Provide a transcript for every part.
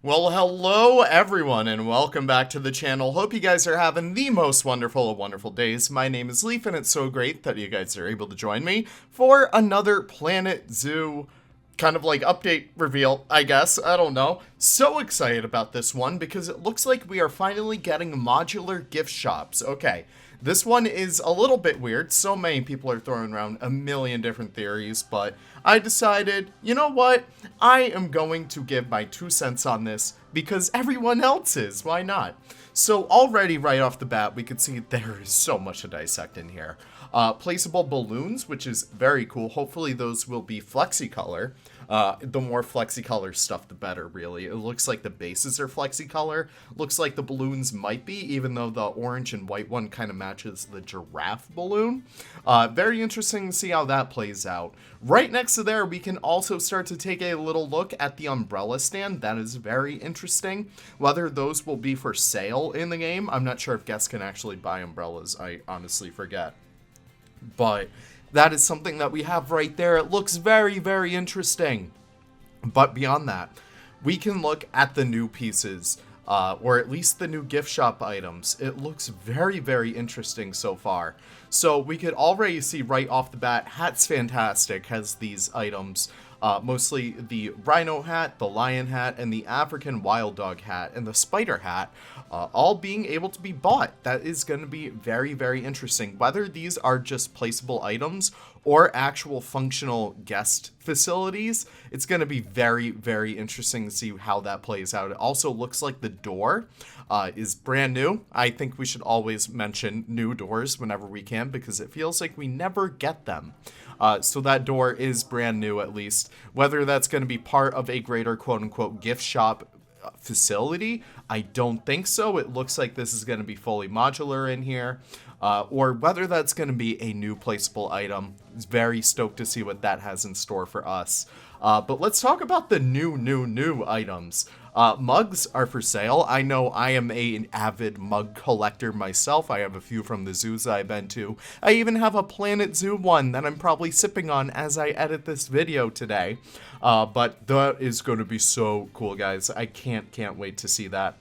Well, hello everyone, and welcome back to the channel. Hope you guys are having the most wonderful of wonderful days. My name is Leaf, and it's so great that you guys are able to join me for another Planet Zoo kind of like update reveal, I guess. I don't know. So excited about this one because it looks like we are finally getting modular gift shops. Okay, this one is a little bit weird. So many people are throwing around a million different theories, but I decided, you know what? I am going to give my 2 cents on this because everyone else is. Why not? So already right off the bat, we could see there is so much to dissect in here. Placeable balloons, which is very cool. Hopefully those will be flexi-color. The more flexi-color stuff, the better, really. It looks like the bases are flexi-color. Looks like the balloons might be, even though the orange and white one kind of matches the giraffe balloon. Very interesting to see how that plays out. Right next to there, we can also start to take a little look at the umbrella stand. That is very interesting. Whether those will be for sale in the game, I'm not sure if guests can actually buy umbrellas. I honestly forget. But that is something that we have right there. It looks very, very interesting. But beyond that, we can look at the new pieces, or at least the new gift shop items. It looks very, very interesting so far. So we could already see right off the bat, Hat's fantastic, has these items. Mostly the rhino hat, the lion hat, and the African wild dog hat, and the spider hat, all being able to be bought. That is going to be very, very interesting. Whether these are just placeable items or actual functional guest facilities, it's going to be very, very interesting to see how that plays out. It also looks like the door is brand new. I think we should always mention new doors whenever we can because it feels like we never get them. So that door is brand new, at least. Whether that's going to be part of a greater quote-unquote gift shop facility, I don't think so. It looks like this is going to be fully modular in here. Or whether that's going to be a new placeable item. It's very stoked to see what that has in store for us. But let's talk about the new items. Mugs are for sale. I know I am an avid mug collector myself. I have a few from the zoos I've been to. I even have a Planet Zoo one that I'm probably sipping on as I edit this video today. But that is going to be so cool, guys. I can't wait to see that.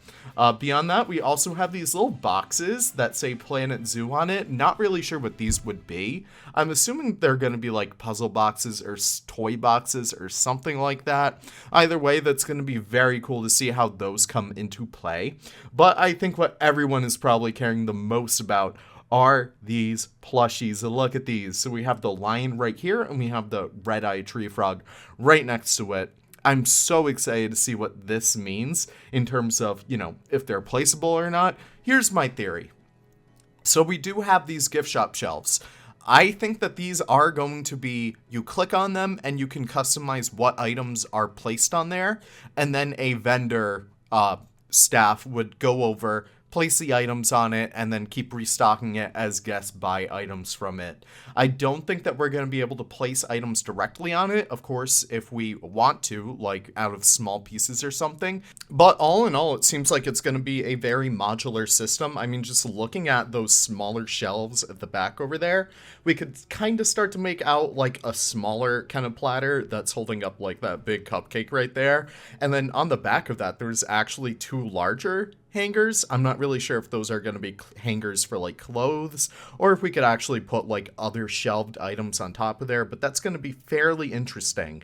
Beyond that, we also have these little boxes that say Planet Zoo on it. Not really sure what these would be. I'm assuming they're going to be like puzzle boxes or toy boxes or something like that. Either way, that's going to be very cool to see how those come into play. But I think what everyone is probably caring the most about are these plushies. Look at these. So we have the lion right here and we have the red-eyed tree frog right next to it. I'm so excited to see what this means in terms of, if they're placeable or not. Here's my theory. So we do have these gift shop shelves. I think that these are going to be, you click on them and you can customize what items are placed on there. And then a vendor staff would go over, place the items on it, and then keep restocking it as guests buy items from it. I don't think that we're going to be able to place items directly on it, of course, if we want to, like out of small pieces or something. But all in all, it seems like it's going to be a very modular system. I mean, just looking at those smaller shelves at the back over there, we could kind of start to make out like a smaller kind of platter that's holding up like that big cupcake right there. And then on the back of that, there's actually two larger hangers. I'm not really sure if those are going to be hangers for like clothes or if we could actually put like other shelved items on top of there, but that's going to be fairly interesting.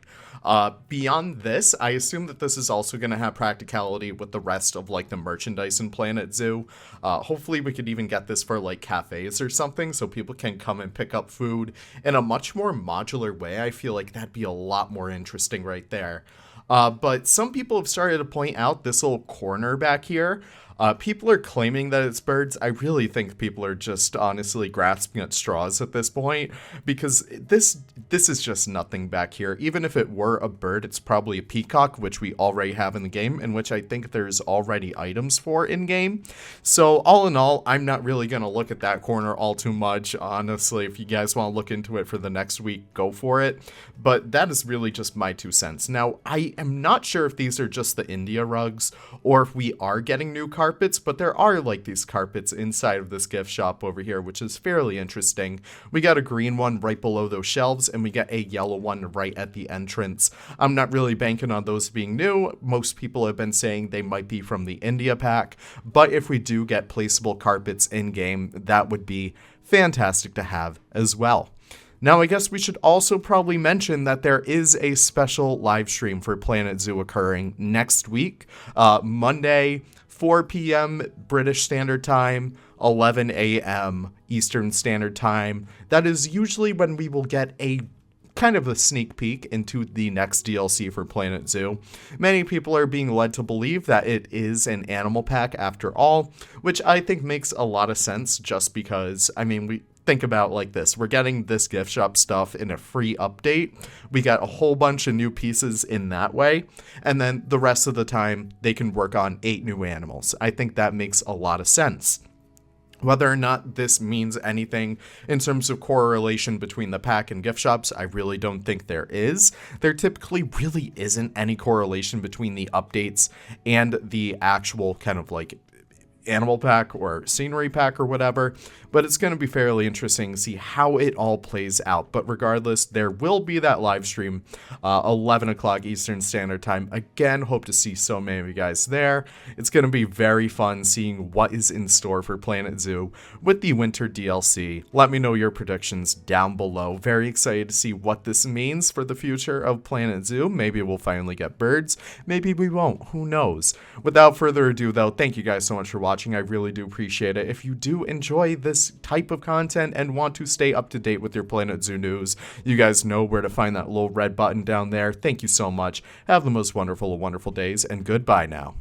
Beyond this, I assume that this is also going to have practicality with the rest of like the merchandise in Planet Zoo. Hopefully we could even get this for like cafes or something so people can come and pick up food in a much more modular way. I feel like that'd be a lot more interesting right there. But some people have started to point out this little corner back here. People are claiming that it's birds. I really think people are just honestly grasping at straws at this point because this is just nothing back here. Even if it were a bird, it's probably a peacock, which we already have in the game and which I think there's already items for in game. So all in all, I'm not really going to look at that corner all too much. Honestly, if you guys want to look into it for the next week, go for it. But that is really just my 2 cents. Now, I am not sure if these are just the India rugs or if we are getting new carve carpets, but there are like these carpets inside of this gift shop over here, which is fairly interesting. We got a green one right below those shelves, and we got a yellow one right at the entrance. I'm not really banking on those being new. Most people have been saying they might be from the India pack, but if we do get placeable carpets in-game, that would be fantastic to have as well. Now, I guess we should also probably mention that there is a special live stream for Planet Zoo occurring next week, Monday, 4 p.m. British Standard Time, 11 a.m. Eastern Standard Time. That is usually when we will get a kind of a sneak peek into the next DLC for Planet Zoo. Many people are being led to believe that it is an animal pack after all, which I think makes a lot of sense just because, I mean, we think about like this. We're getting this gift shop stuff in a free update. We got a whole bunch of new pieces in that way. And then the rest of the time, they can work on 8 new animals. I think that makes a lot of sense. Whether or not this means anything in terms of correlation between the pack and gift shops, I really don't think there is. There typically really isn't any correlation between the updates and the actual kind of like animal pack or scenery pack or whatever, but it's going to be fairly interesting to see how it all plays out. But regardless, there will be that live stream, 11 o'clock Eastern Standard Time. Again, hope to see so many of you guys there. It's going to be very fun seeing what is in store for Planet Zoo with the winter DLC. Let me know your predictions down below. Very excited to see what this means for the future of Planet Zoo. Maybe we'll finally get birds. Maybe we won't. Who knows? Without further ado, though, thank you guys so much for watching. I really do appreciate it. If you do enjoy this type of content and want to stay up to date with your Planet Zoo news, you guys know where to find that little red button down there. Thank you so much. Have the most wonderful of wonderful days, and goodbye now.